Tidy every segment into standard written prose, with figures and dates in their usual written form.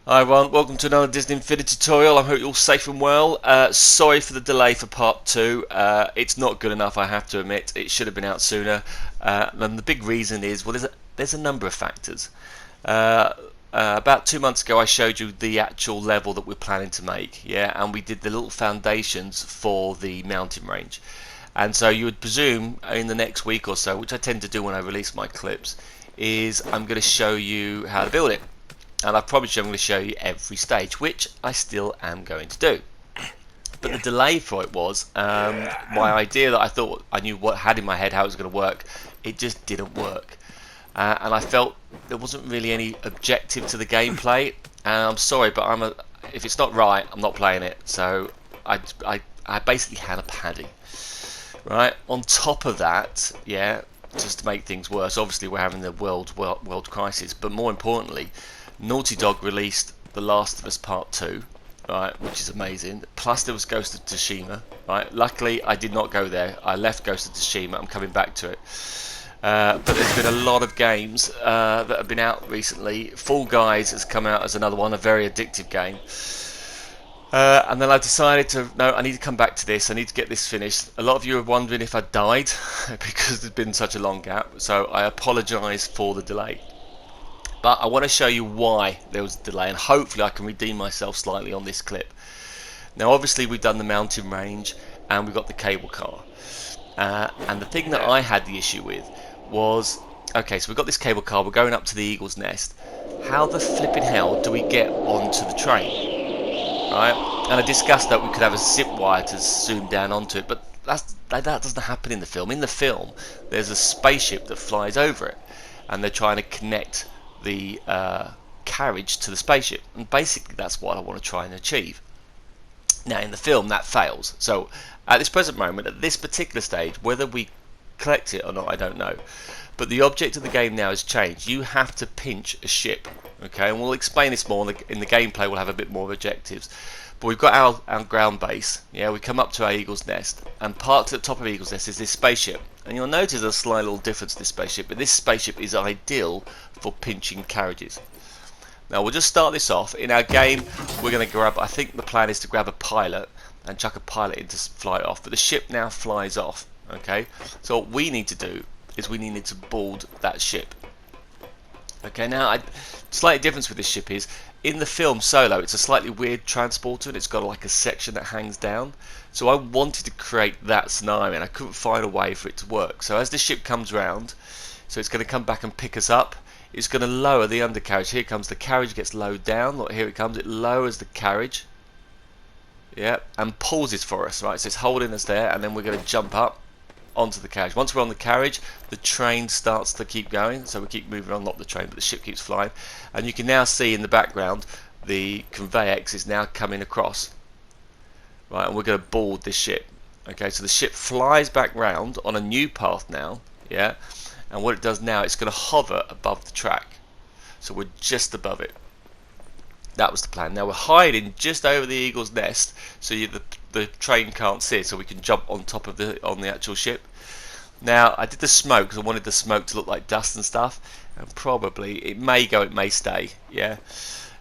Hi everyone, welcome to another Disney Infinity tutorial. I hope you're all safe and well. Sorry for the delay for part 2. It's not good enough, I have to admit. It should have been out sooner. And the big reason is, well, there's a number of factors. About 2 months ago I showed you the actual level that we're planning to make, yeah, and we did the little foundations for the mountain range. And so you would presume in the next week or so, which I tend to do when I release my clips, is I'm going to show you how to build it. And I promise you I'm going to show you every stage, which I still am going to do. But the delay for it was my idea that I thought I knew what had in my head how it was going to work. It just didn't work, and I felt there wasn't really any objective to the gameplay. And I'm sorry, but if it's not right, I'm not playing it. So I basically had a paddy. Right on top of that, yeah, just to make things worse. Obviously, we're having the world crisis, but more importantly, Naughty Dog released The Last of Us Part 2, right, which is amazing. Plus there was Ghost of Tsushima, right. Luckily I did not go there. I left Ghost of Tsushima. I'm coming back to it. But there's been a lot of games that have been out recently. Fall Guys has come out as another one, a very addictive game. And then I decided no, I need to come back to this. I need to get this finished. A lot of you are wondering if I died because there's been such a long gap. So I apologise for the delay. But I want to show you why there was a delay, and hopefully I can redeem myself slightly on this clip. Now obviously we've done the mountain range and we've got the cable car, and the thing that I had the issue with was, okay, so we've got this cable car, we're going up to the Eagle's Nest. How the flipping hell do we get onto the train, right? And I discussed that we could have a zip wire to zoom down onto it, but that doesn't happen in the film. In the film there's a spaceship that flies over it, and they're trying to connect the carriage to the spaceship, and basically that's what I want to try and achieve. Now in the film that fails, so at this present moment, at this particular stage, whether we collect it or not I don't know, but the object of the game now has changed. You have to pinch a ship, okay, and we'll explain this more in the gameplay. We'll have a bit more of objectives, but we've got our ground base, yeah. We come up to our Eagle's Nest, and parked at the top of Eagle's Nest is this spaceship, and you'll notice a slight little difference to this spaceship, but this spaceship is ideal for pinching carriages. Now we'll just start this off. In our game we're going to grab, I think the plan is to grab a pilot and chuck a pilot in to fly it off, but the ship now flies off, okay. So what we need to do is we need to board that ship. Okay, now slight difference with this ship is, in the film Solo it's a slightly weird transporter and it's got like a section that hangs down. So I wanted to create that scenario and I couldn't find a way for it to work. So as the ship comes round, so it's going to come back and pick us up, it's going to lower the undercarriage. Here comes the carriage, gets lowered down. Look, here it comes, it lowers the carriage, yeah, and pauses for us, right. So it's holding us there, and then we're going to jump up onto the carriage. Once we're on the carriage, the train starts to keep going, so we keep moving on, not the train but the ship keeps flying, and you can now see in the background the Conveyex is now coming across, right, and we're going to board this ship. Okay, so the ship flies back round on a new path now, yeah, and what it does now, it's going to hover above the track, so we're just above it. That was the plan. Now we're hiding just over the Eagle's Nest, so the train can't see it, so we can jump on top of on the actual ship. Now I did the smoke because I wanted the smoke to look like dust and stuff, and probably it may go, it may stay, yeah.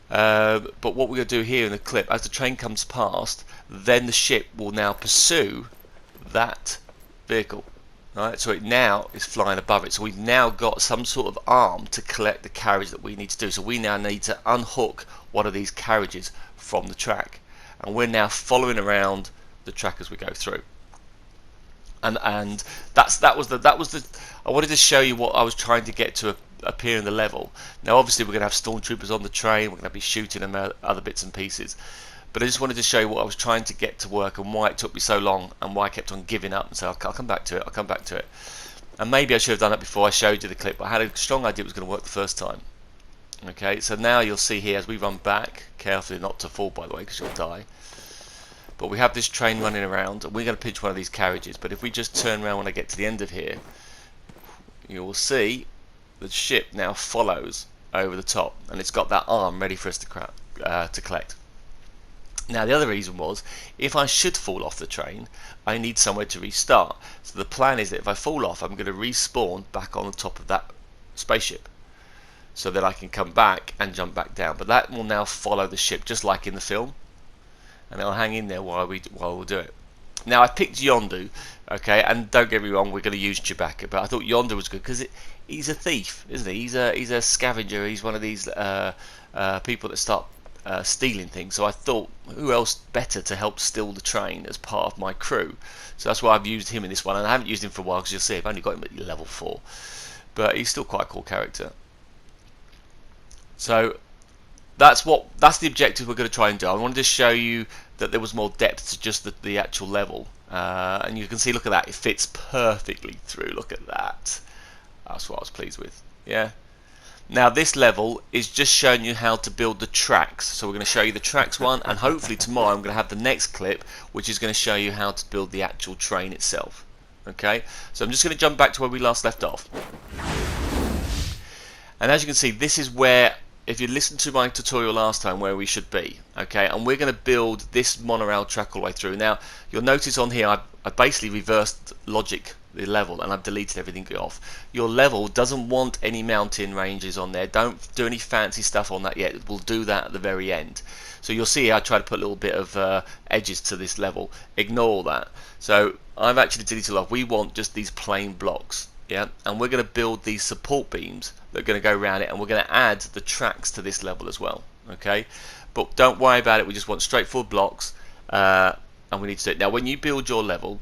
But what we're going to do here in the clip, as the train comes past, then the ship will now pursue that vehicle. Right, so it now is flying above it, so we've now got some sort of arm to collect the carriage that we need to do. So we now need to unhook one of these carriages from the track, and we're now following around the track as we go through. And that was the I wanted to show you what I was trying to get to appear in the level. Now obviously we're going to have stormtroopers on the train, we're going to be shooting them other bits and pieces. But I just wanted to show you what I was trying to get to work and why it took me so long and why I kept on giving up and say I'll come back to it, I'll come back to it. And maybe I should have done it before I showed you the clip, but I had a strong idea it was going to work the first time. Okay, so now you'll see here as we run back, carefully not to fall by the way because you'll die. But we have this train running around and we're going to pinch one of these carriages, but if we just turn around when I get to the end of here, you will see the ship now follows over the top and it's got that arm ready for us to collect. Now the other reason was, if I should fall off the train, I need somewhere to restart. So the plan is that if I fall off, I'm going to respawn back on the top of that spaceship. so that I can come back and jump back down. But that will now follow the ship just like in the film, and it'll hang in there while we'll do it. Now I picked Yondu, okay, and don't get me wrong, we're going to use Chewbacca, but I thought Yondu was good because he's a thief, isn't he? He's a scavenger. He's one of these people that start stealing things. So I thought, who else better to help steal the train as part of my crew? So that's why I've used him in this one, and I haven't used him for a while because you'll see I've only got him at level 4, but he's still quite a cool character. So that's the objective we're going to try and do. I wanted to show you that there was more depth to just the actual level, and you can see, look at that, it fits perfectly through. Look at that. That's what I was pleased with. Yeah. Now this level is just showing you how to build the tracks. So we're going to show you the tracks one, and hopefully tomorrow I'm going to have the next clip which is going to show you how to build the actual train itself. Okay, so I'm just going to jump back to where we last left off, and as you can see, this is where, if you listened to my tutorial last time, where we should be. Okay, and we're going to build this monorail track all the way through. Now you'll notice on here I basically reversed logic the level, and I've deleted everything off. Your level doesn't want any mountain ranges on there. Don't do any fancy stuff on that yet. We'll do that at the very end. So you'll see I try to put a little bit of edges to this level. Ignore that. So I've actually deleted it off. We want just these plain blocks, yeah, and we're going to build these support beams that are going to go around it, and we're going to add the tracks to this level as well. Okay, but don't worry about it. We just want straightforward blocks, and we need to do it. Now when you build your level,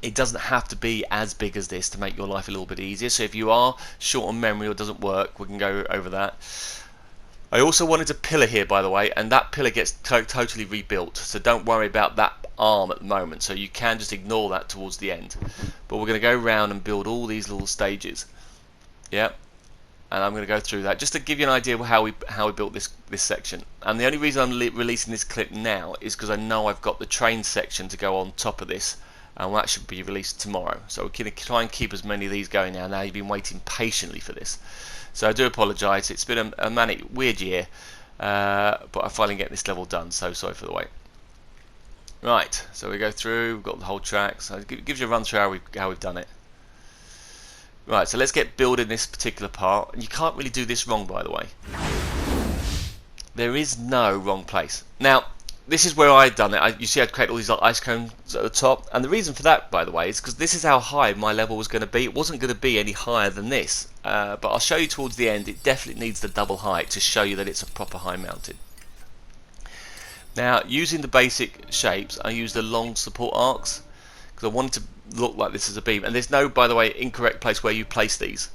it doesn't have to be as big as this to make your life a little bit easier. So if you are short on memory or doesn't work, we can go over that. I also wanted a pillar here, by the way, and that pillar gets totally rebuilt, so don't worry about that arm at the moment. So you can just ignore that towards the end. But we're going to go around and build all these little stages. Yeah, and I'm going to go through that just to give you an idea of how we built this section. And the only reason I'm releasing this clip now is because I know I've got the train section to go on top of this, and that should be released tomorrow. So we're going to try and keep as many of these going now. Now you've been waiting patiently for this, so I do apologise. It's been a manic, weird year, but I'm finally getting this level done. So sorry for the wait. Right, so we go through. We've got the whole track. So it gives you a run through how we've done it. Right, so let's get building this particular part, and you can't really do this wrong, by the way. There is no wrong place. Now, this is where I'd done it. You see I'd create all these ice cones at the top, and the reason for that, by the way, is because this is how high my level was going to be. It wasn't going to be any higher than this, but I'll show you towards the end. It definitely needs the double height to show you that it's a proper high mountain. Now, using the basic shapes, I used the long support arcs because I wanted to look like this as a beam, and there's no, by the way, incorrect place where you place these.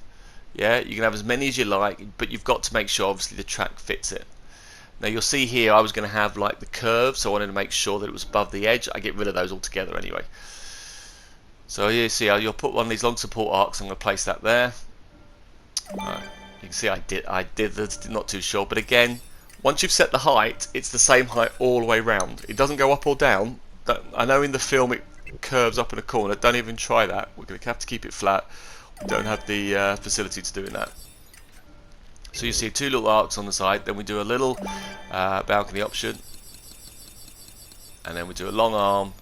Yeah, you can have as many as you like, but you've got to make sure obviously the track fits it. Now you'll see here I was going to have like the curve, so I wanted to make sure that it was above the edge. I get rid of those altogether anyway. So you see you'll put one of these long support arcs. I'm going to place that there. Right. You can see I did this, not too sure, but again, once you've set the height, it's the same height all the way round. It doesn't go up or down. I know in the film it curves up in a corner. Don't even try that. We're going to have to keep it flat. We don't have the facility to doing that. So you see two little arcs on the side, then we do a little balcony option, and then we do a long arm.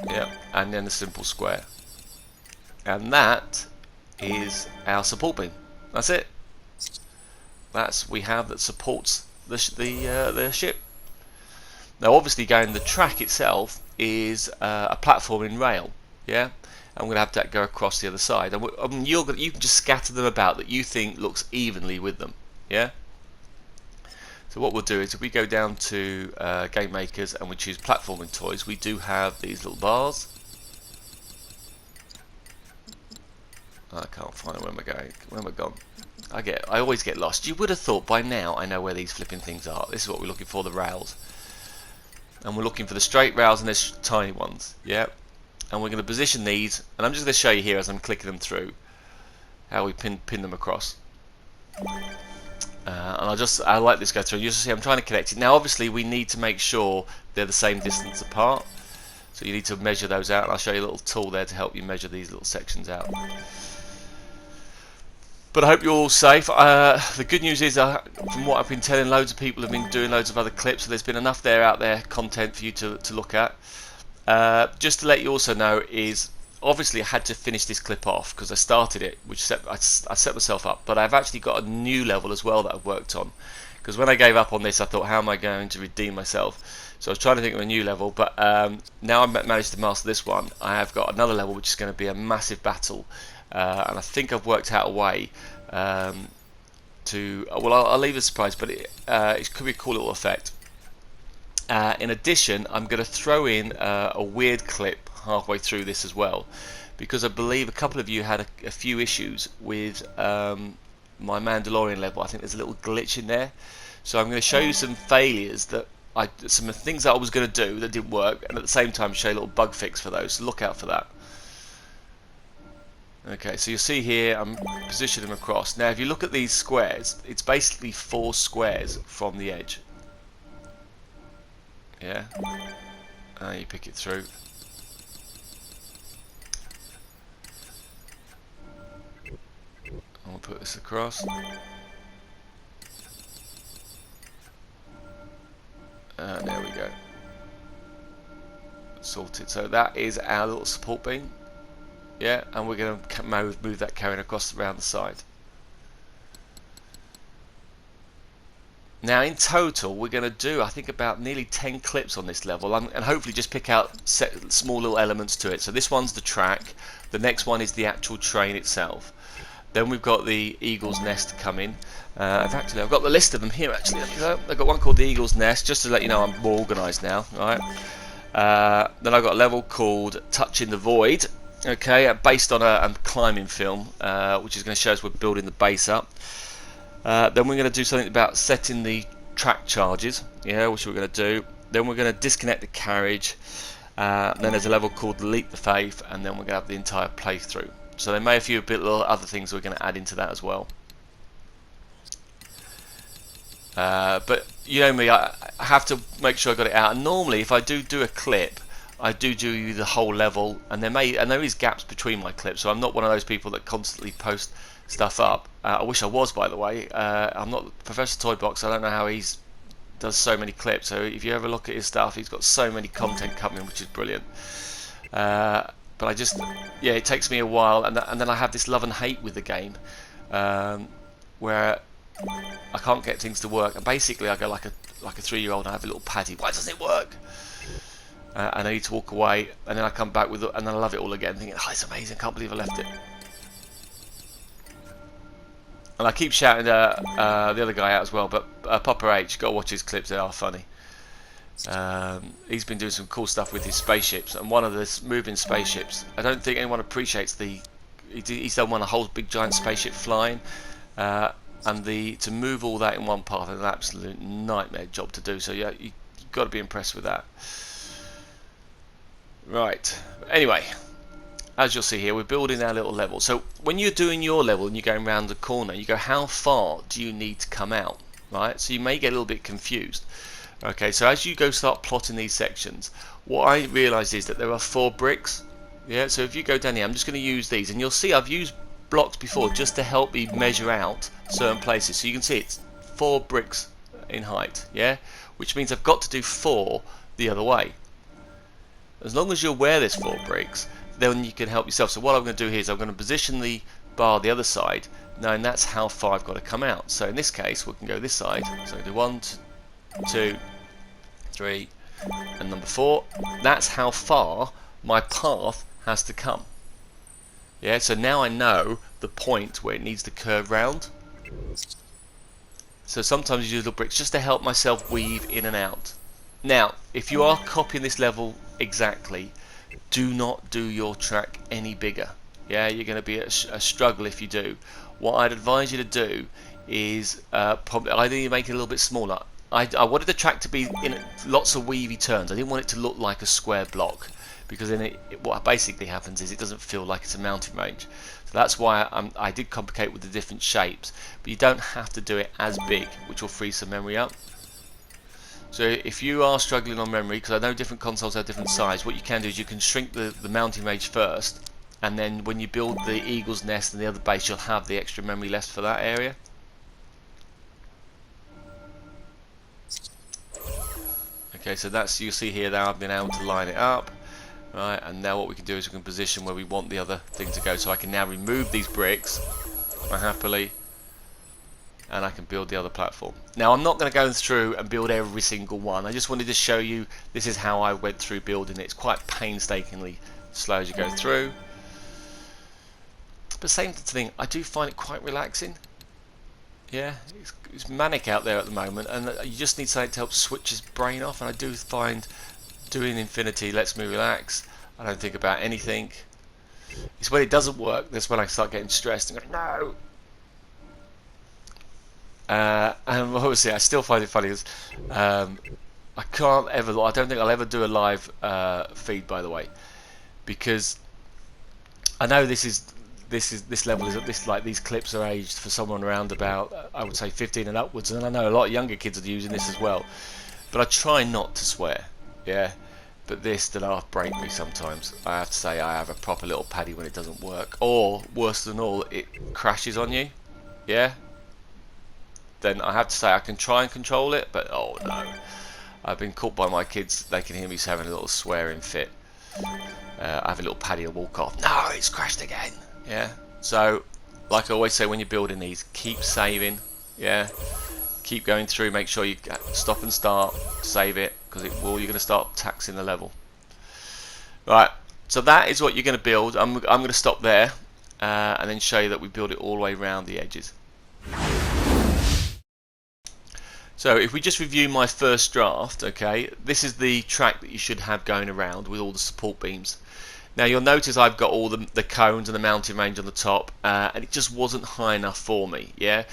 Yep, and then a simple square. And that is our support beam. That's it. We have that supports the ship. Now obviously the track itself is a platform in rail. Yeah. I'm going to have that go across the other side, and you can just scatter them about that you think looks evenly with them. Yeah. So what we'll do is if we go down to Game Makers and we choose Platforming Toys, we do have these little bars. I can't find it. Where am I going? Where am I gone? I always get lost. You would have thought by now I know where these flipping things are. This is what we're looking for, the rails, and we're looking for the straight rails and there's tiny ones. Yeah. And we're going to position these, and I'm just going to show you here as I'm clicking them through how we pin them across. And I let this go through. You see I'm trying to connect it. Now obviously we need to make sure they're the same distance apart, so you need to measure those out, and I'll show you a little tool there to help you measure these little sections out. But I hope you're all safe. The good news is, from what I've been telling, loads of people have been doing loads of other clips, so there's been enough out there content for you to look at. Just to let you also know is obviously I had to finish this clip off because I started it, which I set myself up, but I've actually got a new level as well that I've worked on, because when I gave up on this I thought, how am I going to redeem myself? So I was trying to think of a new level, but now I've managed to master this one. I have got another level which is going to be a massive battle, and I think I've worked out a way to, well, I'll leave it a surprise, but it could be a cool little effect. In addition, I'm going to throw in a weird clip halfway through this as well, because I believe a couple of you had a few issues with my Mandalorian level. I think there's a little glitch in there, so I'm going to show you some failures that some of the things that I was going to do that didn't work, and at the same time show you a little bug fix for those, so look out for that. Okay, so you'll see here I'm positioning them across. Now if you look at these squares, it's basically 4 squares from the edge. Yeah, you pick it through. I'll put this across. There we go. Sorted. So that is our little support beam. Yeah, and we're going to move that carrying across around the side. Now in total we're going to do, I think, about nearly 10 clips on this level, and hopefully just pick out small little elements to it. So this one's the track, the next one is the actual train itself, then we've got the Eagle's Nest coming. I've got the list of them here actually. I've got one called the Eagle's Nest, just to let you know I'm more organised now. Right. Then I've got a level called Touching the Void, okay, based on a climbing film, which is going to show us we're building the base up. Then we're going to do something about setting the track charges, yeah, which we're going to do. Then we're going to disconnect the carriage. Then there's a level called Leap the Faith, and then we're going to have the entire playthrough. So there may be a few little other things we're going to add into that as well. But you know me, I have to make sure I got it out. And normally, if I do a clip, I do the whole level, and there is gaps between my clips. So I'm not one of those people that constantly post stuff up. I wish I was, by the way. I'm not Professor Toybox. I don't know how he's does so many clips. So if you ever look at his stuff, he's got so many content coming, which is brilliant. But I just, yeah, it takes me a while, and then I have this love and hate with the game, where I can't get things to work, and basically I go like a 3-year-old and I have a little paddy. Why doesn't it work? And I need to walk away, and then I come back with it, and then I love it all again, thinking, oh, it's amazing, can't believe I left it. And I keep shouting the other guy out as well, but Papa H, gotta watch his clips, they are funny. He's been doing some cool stuff with his spaceships, and one of the moving spaceships, I don't think anyone appreciates he's done one, a whole big giant spaceship flying, and to move all that in one path is an absolute nightmare job to do, so yeah, you've got to be impressed with that. Right, anyway, as you'll see here, we're building our little level. So when you're doing your level and you're going around the corner, you go, how far do you need to come out? Right, so you may get a little bit confused. Okay, so as you go start plotting these sections, what I realised is that there are 4 bricks. Yeah, so if you go down here, I'm just going to use these, and you'll see I've used blocks before just to help me measure out certain places. So you can see it's 4 bricks in height, yeah, which means I've got to do 4 the other way. As long as you're aware there's 4 bricks, then you can help yourself. So what I'm going to do here is I'm going to position the bar the other side, knowing that's how far I've got to come out. So in this case, we can go this side. So I do 1, 2, 3, and number 4. That's how far my path has to come. Yeah, so now I know the point where it needs to curve round. So sometimes I use little bricks just to help myself weave in and out. Now, if you are copying this level exactly, do not do your track any bigger. Yeah, you're going to be a struggle if you do. What I'd advise you to do is probably either you make it a little bit smaller. I wanted the track to be in lots of weavy turns. I didn't want it to look like a square block, because then what basically happens is it doesn't feel like it's a mountain range. So that's why I did complicate with the different shapes, but you don't have to do it as big, which will free some memory up. So if you are struggling on memory, because I know different consoles have different size, what you can do is you can shrink the mounting range first, and then when you build the Eagle's Nest and the other base, you'll have the extra memory left for that area. Okay, so that's, you see here now I've been able to line it up. right? And now what we can do is we can position where we want the other thing to go. So I can now remove these bricks happily, and I can build the other platform. Now I'm not going to go through and build every single one. I just wanted to show you this is how I went through building it. It's quite painstakingly slow as you go through. But same thing, I do find it quite relaxing. Yeah, it's manic out there at the moment, and you just need something to help switch his brain off. And I do find doing Infinity lets me relax. I don't think about anything. It's when it doesn't work that's when I start getting stressed and go, no. And obviously, I still find it funny because I can't ever. I don't think I'll ever do a live feed, by the way, because I know this level is this, like, these clips are aged for someone around about I would say 15 and upwards, and I know a lot of younger kids are using this as well. But I try not to swear, yeah. But this, the laugh break me sometimes. I have to say I have a proper little paddy when it doesn't work, or worse than all, it crashes on you, yeah. Then I have to say I can try and control it, but oh no, I've been caught by my kids. They can hear me having a little swearing fit. I have a little paddy to walk off. No, it's crashed again. Yeah. So, like I always say when you're building these, keep saving. Yeah. Keep going through. Make sure you stop and start. Save it, because you're going to start taxing the level. Right. So that is what you're going to build. I'm going to stop there and then show you that we build it all the way around the edges. So if we just review my first draft, okay, this is the track that you should have going around with all the support beams. Now you'll notice I've got all the cones and the mounting range on the top, and it just wasn't high enough for me, yeah.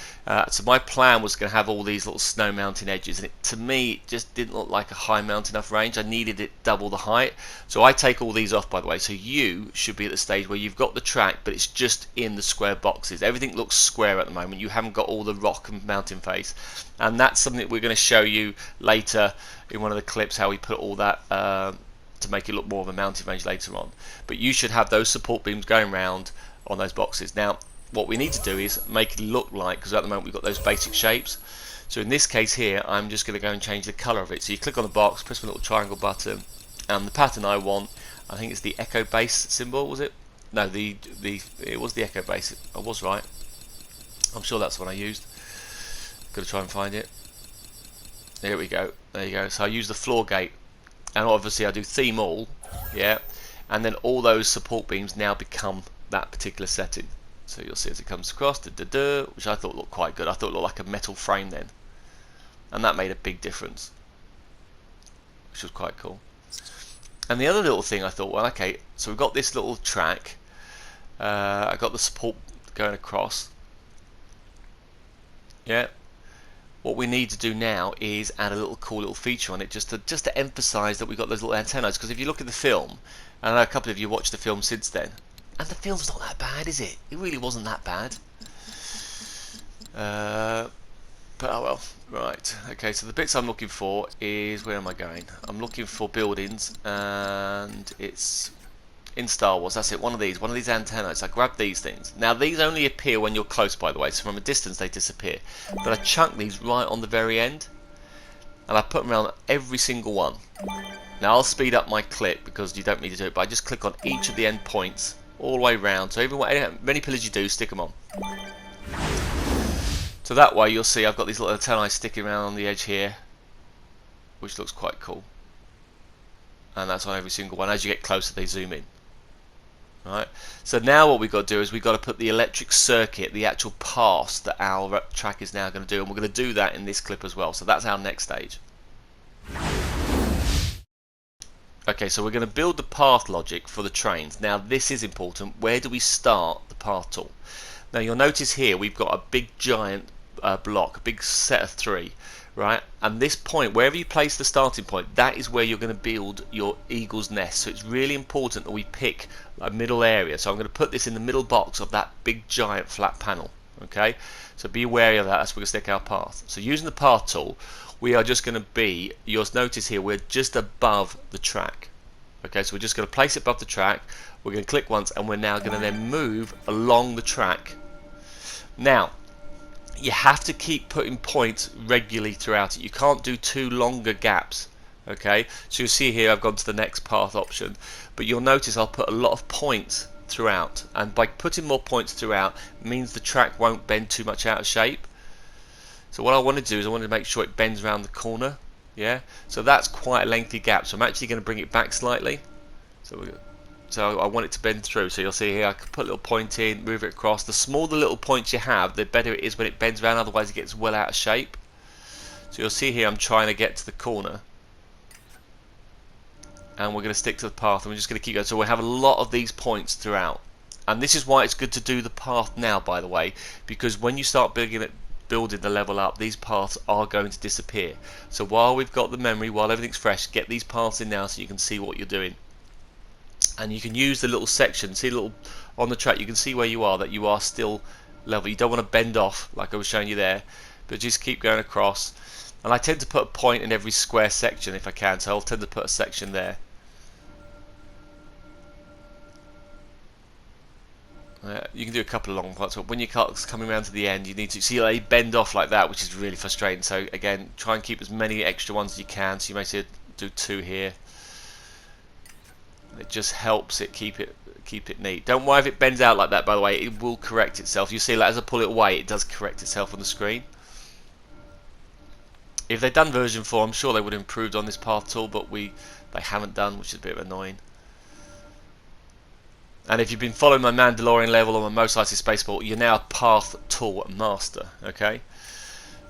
So my plan was going to have all these little snow mounting edges, and to me it just didn't look like a high mount enough range. I needed it double the height, so I take all these off, by the way. So you should be at the stage where you've got the track, but it's just in the square boxes. Everything looks square at the moment. You haven't got all the rock and mountain face, and that's something that we're going to show you later in one of the clips, how we put all that to make it look more of a mounting range later on. But you should have those support beams going round on those boxes. Now what we need to do is make it look like, because at the moment we've got those basic shapes, so in this case here I'm just going to go and change the colour of it. So you click on the box, press my little triangle button, and the pattern I want, I think it's the echo base symbol, was it? No, it was the echo base. I was right. I'm sure that's what I used. Got to try and find it. There we go. There you go. So I use the floor gate, and obviously I do theme all, yeah, and then all those support beams now become that particular setting. So you'll see as it comes across, which I thought looked quite good. I thought it looked like a metal frame then, and that made a big difference, which was quite cool. And the other little thing I thought, well, okay, so we've got this little track, I got the support going across, yeah. What we need to do now is add a little cool little feature on it, just to emphasise that we've got those little antennas. Because if you look at the film, and I know a couple of you watched the film since then, and the film's not that bad, is it? It really wasn't that bad. But oh well. Right. Okay. So the bits I'm looking for is, where am I going? I'm looking for buildings, and it's in Star Wars. That's it. One of these antennas. I grab these things. Now these only appear when you're close, by the way. So from a distance they disappear. But I chunk these right on the very end, and I put them around every single one. Now I'll speed up my clip because you don't need to do it. But I just click on each of the end points all the way around. So even many pillars you do, stick them on. So that way you'll see I've got these little antennae sticking around on the edge here, which looks quite cool. And that's on every single one. As you get closer, they zoom in. Right. So now what we've got to do is we've got to put the electric circuit, the actual pass that our track is now going to do, and we're going to do that in this clip as well. So that's our next stage. Okay, so we're going to build the path logic for the trains. Now this is important. Where do we start the path tool? Now you'll notice here we've got a big giant block, a big set of 3, right? And this point, wherever you place the starting point, that is where you're going to build your eagle's nest. So it's really important that we pick a middle area. So I'm going to put this in the middle box of that big giant flat panel. Okay, so be wary of that as we're going to stick our path. So using the path tool, we are just going to be, you'll notice here we're just above the track. Okay, so we're just going to place it above the track. We're going to click once, and we're now going to then move along the track. Now you have to keep putting points regularly throughout it. You can't do too longer gaps. Okay, so you'll see here I've gone to the next path option, but you'll notice I'll put a lot of points throughout, and by putting more points throughout means the track won't bend too much out of shape. So what I want to do is I want to make sure it bends around the corner. Yeah, so that's quite a lengthy gap, so I'm actually going to bring it back slightly. So I want it to bend through. So you'll see here I can put a little point in, move it across. The smaller the little points you have, the better it is when it bends around, otherwise it gets well out of shape. So you'll see here I'm trying to get to the corner, and we're going to stick to the path, and we're just going to keep going. So we have a lot of these points throughout, and this is why it's good to do the path now, by the way, because when you start building the level up, these paths are going to disappear. So while we've got the memory, while everything's fresh, get these paths in now so you can see what you're doing. And you can use the little section, see little on the track, you can see where you are, that you are still level. You don't want to bend off like I was showing you there, but just keep going across. And I tend to put a point in every square section if I can, so I'll tend to put a section there. You can do a couple of long parts, but when you're coming around to the end, you need to see they bend off like that, which is really frustrating. So again, try and keep as many extra ones as you can. So you may see do 2 here. It just helps it keep it neat. Don't worry if it bends out like that, by the way, it will correct itself. You see that as I pull it away, it does correct itself on the screen. If they'd done version 4, I'm sure they would have improved on this path tool, but they haven't done, which is a bit annoying. And if you've been following my Mandalorian level on my Most Likely Spaceport, you're now a path tool master. Okay,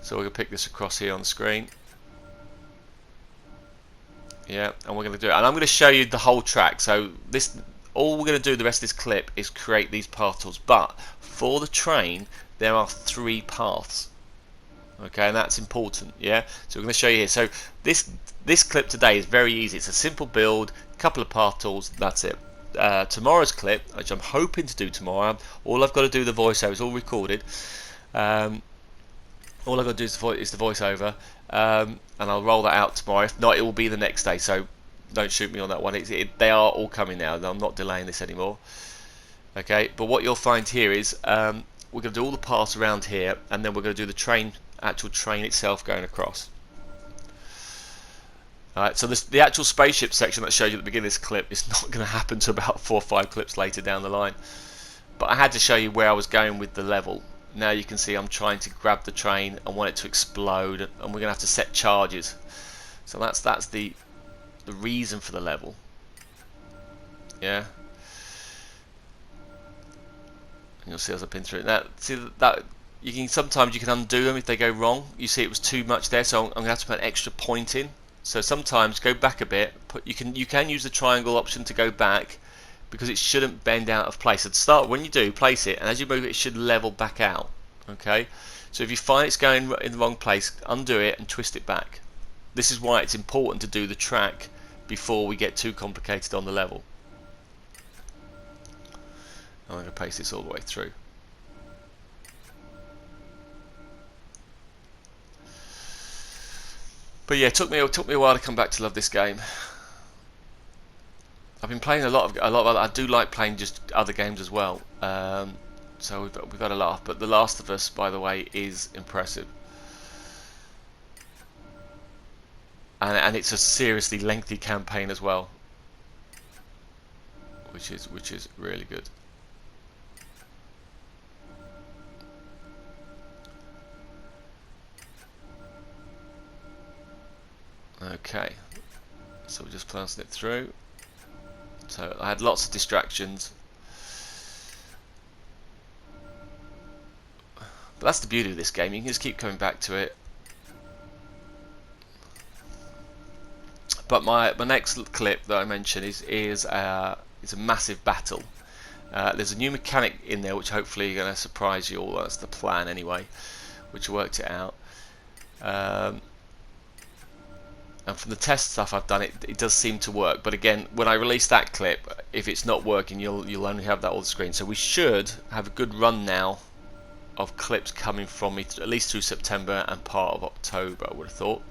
so we're going to pick this across here on the screen. Yeah, and we're going to do it. And I'm going to show you the whole track. So all we're going to do the rest of this clip is create these path tools. But for the train, there are 3 paths. Okay, and that's important. Yeah, so we're going to show you here. So this clip today is very easy. It's a simple build, a couple of path tools. That's it. Tomorrow's clip, which I'm hoping to do tomorrow, all I've got to do the voiceover, it's all recorded. All I've got to do is the voiceover, and I'll roll that out tomorrow. If not, it will be the next day, so don't shoot me on that one. They are all coming now. I'm not delaying this anymore. Okay, but what you'll find here is we're going to do all the paths around here, and then we're going to do the actual train itself going across. Alright, so the actual spaceship section that I showed you at the beginning of this clip is not going to happen to about 4 or 5 clips later down the line. But I had to show you where I was going with the level. Now you can see I'm trying to grab the train. I want it to explode, and we're going to have to set charges. So that's the reason for the level. Yeah. And you'll see as I pin through it. Now, see that sometimes you can undo them if they go wrong. You see it was too much there, so I'm going to have to put an extra point in. So sometimes go back a bit. You can use the triangle option to go back, because it shouldn't bend out of place. At the start, when you do, place it, and as you move it should level back out. Okay. So if you find it's going in the wrong place, undo it and twist it back. This is why it's important to do the track before we get too complicated on the level. I'm going to paste this all the way through. But yeah, it took me a while to come back to love this game. I've been playing a lot of I do like playing just other games as well. So we've got a laugh. But The Last of Us, by the way, is impressive, and it's a seriously lengthy campaign as well, which is really good. Okay, so we're just passing it through. So I had lots of distractions, but that's the beauty of this game. You can just keep coming back to it. But my next clip that I mentioned is a massive battle. There's a new mechanic in there which hopefully going to surprise you all. That's the plan anyway, which worked it out. And from the test stuff I've done, it does seem to work. But again, when I release that clip, if it's not working, you'll only have that on the screen. So we should have a good run now of clips coming from me, at least through September and part of October, I would have thought.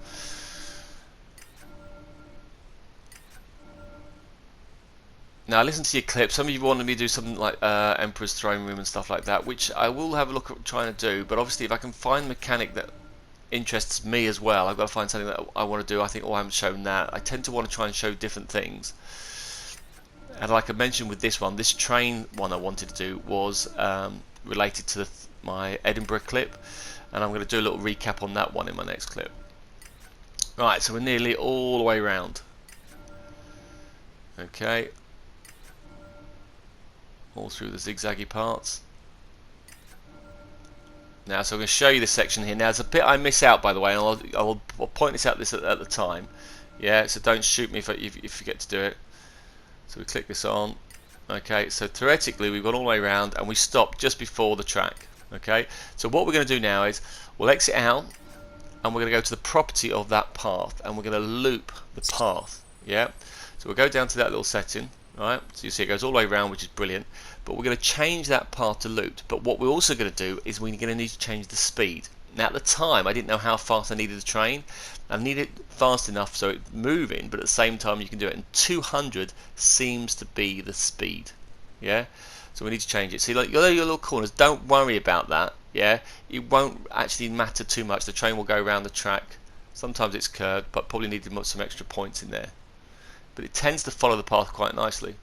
Now, listen to your clips. Some of you wanted me to do something like Emperor's Throne Room and stuff like that, which I will have a look at trying to do. But obviously, if I can find a mechanic that interests me as well. I've got to find something that I want to do. I think, oh, I haven't shown that. I tend to want to try and show different things. And like I mentioned with this one, this train one I wanted to do was related to my Edinburgh clip, and I'm going to do a little recap on that one in my next clip. Right, so we're nearly all the way around. Okay, all through the zigzaggy parts. Now, so I'm going to show you this section here. Now, there's a bit I miss out, by the way, and I'll point this out at the time. Yeah, so don't shoot me if you forget to do it. So we click this on. Okay, so theoretically we've gone all the way around and we stop just before the track. Okay, so what we're going to do now is we'll exit out and we're going to go to the property of that path and we're going to loop the path. Yeah, so we'll go down to that little setting. Right, so you see it goes all the way around, which is brilliant, but we're going to change that path to looped. But what we're also going to do is we're going to need to change the speed. Now, at the time I didn't know how fast I needed the train. I need it fast enough so it's moving, but at the same time you can do it, and 200 seems to be the speed. Yeah, so we need to change it. See, like your little corners, don't worry about that. Yeah, it won't actually matter too much. The train will go around the track. Sometimes it's curved, but probably needed some extra points in there, but it tends to follow the path quite nicely.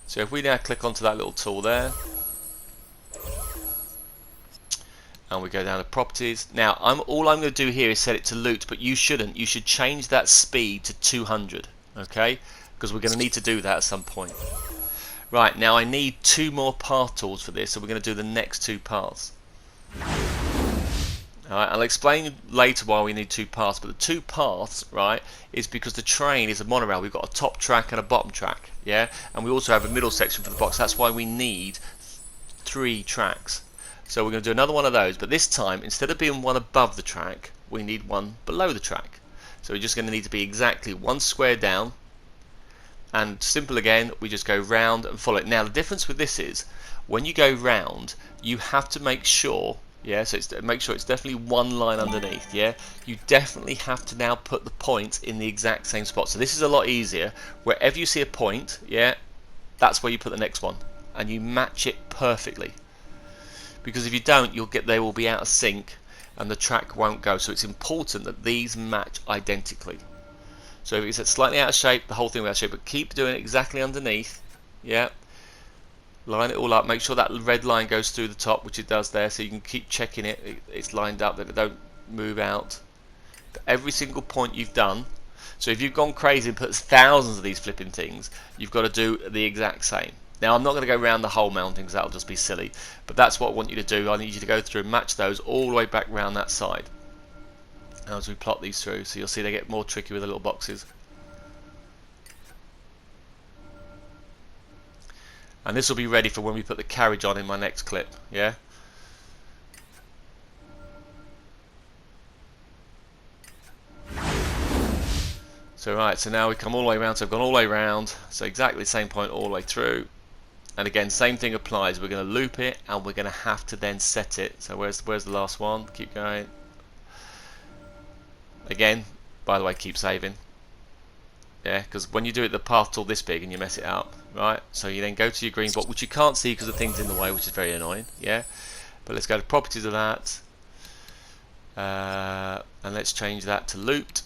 So if we now click onto that little tool there and we go down to properties, now all I'm going to do here is set it to looped, but you shouldn't. You should change that speed to 200, okay, because we're going to need to do that at some point. Right, now I need 2 more path tools for this, so we're going to do the next 2 paths. Alright, I'll explain later why we need 2 paths, but the 2 paths, right, is because the train is a monorail. We've got a top track and a bottom track, yeah, and we also have a middle section for the box. That's why we need 3 tracks. So we're going to do another one of those, but this time, instead of being one above the track, we need one below the track. So we're just going to need to be exactly 1 square down, and simple again, we just go round and follow it. Now the difference with this is, when you go round, you have to make sure, yeah, so make sure it's definitely 1 line underneath, yeah, you definitely have to now put the points in the exact same spot. So this is a lot easier. Wherever you see a point, yeah, that's where you put the next one, and you match it perfectly. Because if you don't, they will be out of sync and the track won't go. So it's important that these match identically. So if it's slightly out of shape, the whole thing will be out of shape, but keep doing it exactly underneath. Yeah, line it all up, make sure that red line goes through the top, which it does there, so you can keep checking it's lined up, that it don't move out. But every single point you've done, so if you've gone crazy and put thousands of these flipping things, you've got to do the exact same. Now I'm not going to go around the whole mountain because that'll just be silly, but that's what I want you to do. I need you to go through and match those all the way back round that side as we plot these through. So you'll see they get more tricky with the little boxes. And this will be ready for when we put the carriage on in my next clip. Yeah. So right, so now we come all the way around. So I've gone all the way around. So exactly the same point all the way through. And again, same thing applies. We're going to loop it, and we're going to have to then set it. So where's the last one? Keep going. Again, by the way, keep saving. Yeah, because when you do it, the path tool this big and you mess it up, right? So you then go to your green block, which you can't see because the thing's in the way, which is very annoying. Yeah, but let's go to properties of that, and let's change that to looped.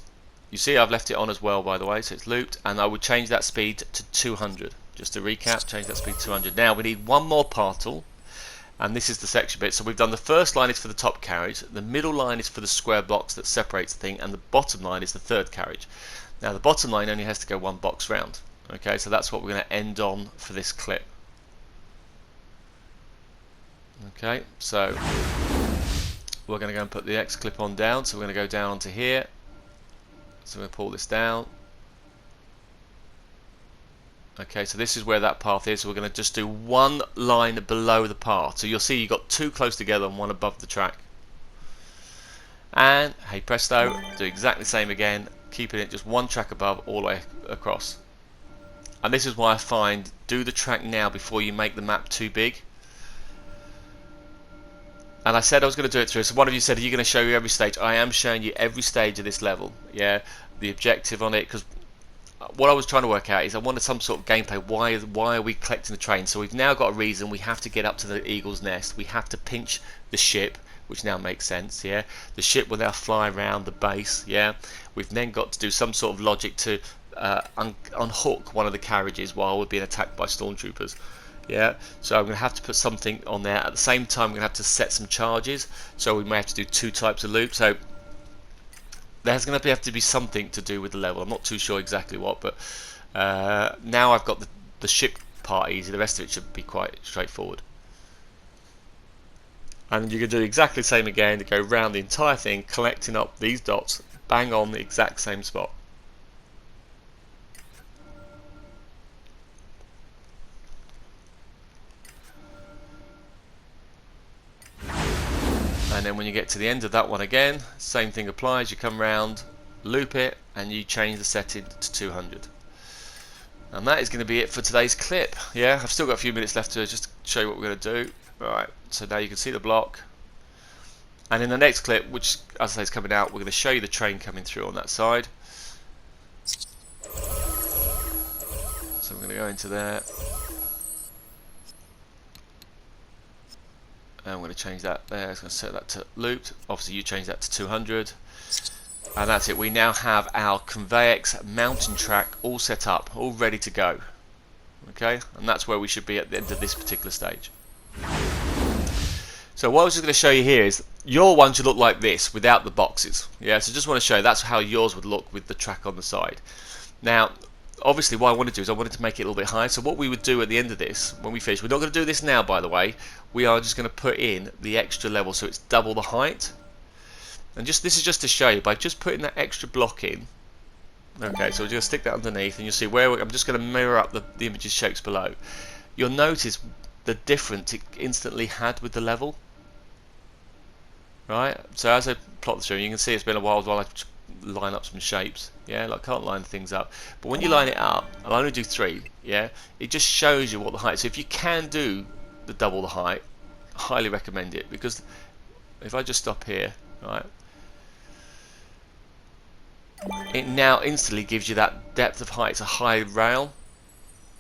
You see, I've left it on as well, by the way, so it's looped, and I would change that speed to 200. Just to recap, change that speed to 200. Now we need 1 more path tool, and this is the section bit. So we've done the first line is for the top carriage, the middle line is for the square blocks that separates the thing, and the bottom line is the third carriage. Now the bottom line only has to go 1 box round. Okay, so that's what we're going to end on for this clip. Okay, so we're going to go and put the next clip on down. So we're going to go down onto here. So we're going to pull this down. Okay, so this is where that path is. So we're going to just do 1 line below the path. So you'll see you've got 2 close together and 1 above the track. And hey presto, do exactly the same again, keeping it just 1 track above all the way across. And this is why I find do the track now before you make the map too big. And I said I was going to do it through. So one of you said, are you going to show you every stage? I am showing you every stage of this level. Yeah, the objective on it, because what I was trying to work out is I wanted some sort of gameplay. Why are we collecting the train? So we've now got a reason. We have to get up to the Eagle's Nest. We have to pinch the ship. which now makes sense. Yeah, the ship will now fly around the base. Yeah, we've then got to do some sort of logic to unhook one of the carriages while we're being attacked by stormtroopers. Yeah, so I'm going to have to put something on there. At the same time, I'm going to have to set some charges, so we may have to do 2 types of loops. So there's going to have to be something to do with the level. I'm not too sure exactly what, but now I've got the ship part easy. The rest of it should be quite straightforward. And you can do exactly the same again to go round the entire thing, collecting up these dots, bang on the exact same spot. And then when you get to the end of that one again, same thing applies. You come round, loop it, and you change the setting to 200. And that is going to be it for today's clip. Yeah, I've still got a few minutes left to just show you what we're going to do. Alright, so now you can see the block. And in the next clip, which as I say is coming out, we're going to show you the train coming through on that side. So we're going to go into there. And I'm going to change that there. I'm going to set that to looped. Obviously you change that to 200. And that's it. We now have our Conveyex mountain track all set up, all ready to go. Okay, and that's where we should be at the end of this particular stage. So what I was just going to show you here is your one should look like this without the boxes. Yeah, so just want to show you that's how yours would look with the track on the side. Now, obviously what I want to do is I wanted to make it a little bit higher. So what we would do at the end of this, when we finish, we're not going to do this now by the way, we are just going to put in the extra level so it's double the height. And this is just to show you by just putting that extra block in. Okay, so we're going to stick that underneath and you'll see where I'm just going to mirror up the image's shapes below. You'll notice the difference it instantly had with the level. Right, so as I plot through, you can see it's been a while I line up some shapes. Yeah, like I can't line things up, but when you line it up, I'll only do 3. Yeah, it just shows you what the height. So if you can do the double the height, I highly recommend it, because if I just stop here, right, it now instantly gives you that depth of height. It's a high rail.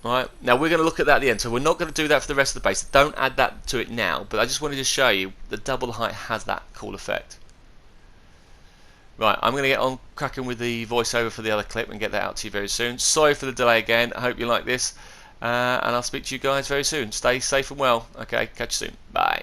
Right, now we're going to look at that at the end, so we're not going to do that for the rest of the base. Don't add that to it now, but I just wanted to show you the double the height has that cool effect. Right, I'm going to get on cracking with the voiceover for the other clip and get that out to you very soon. Sorry for the delay again. I hope you like this, and I'll speak to you guys very soon. Stay safe and well. Okay, catch you soon. Bye.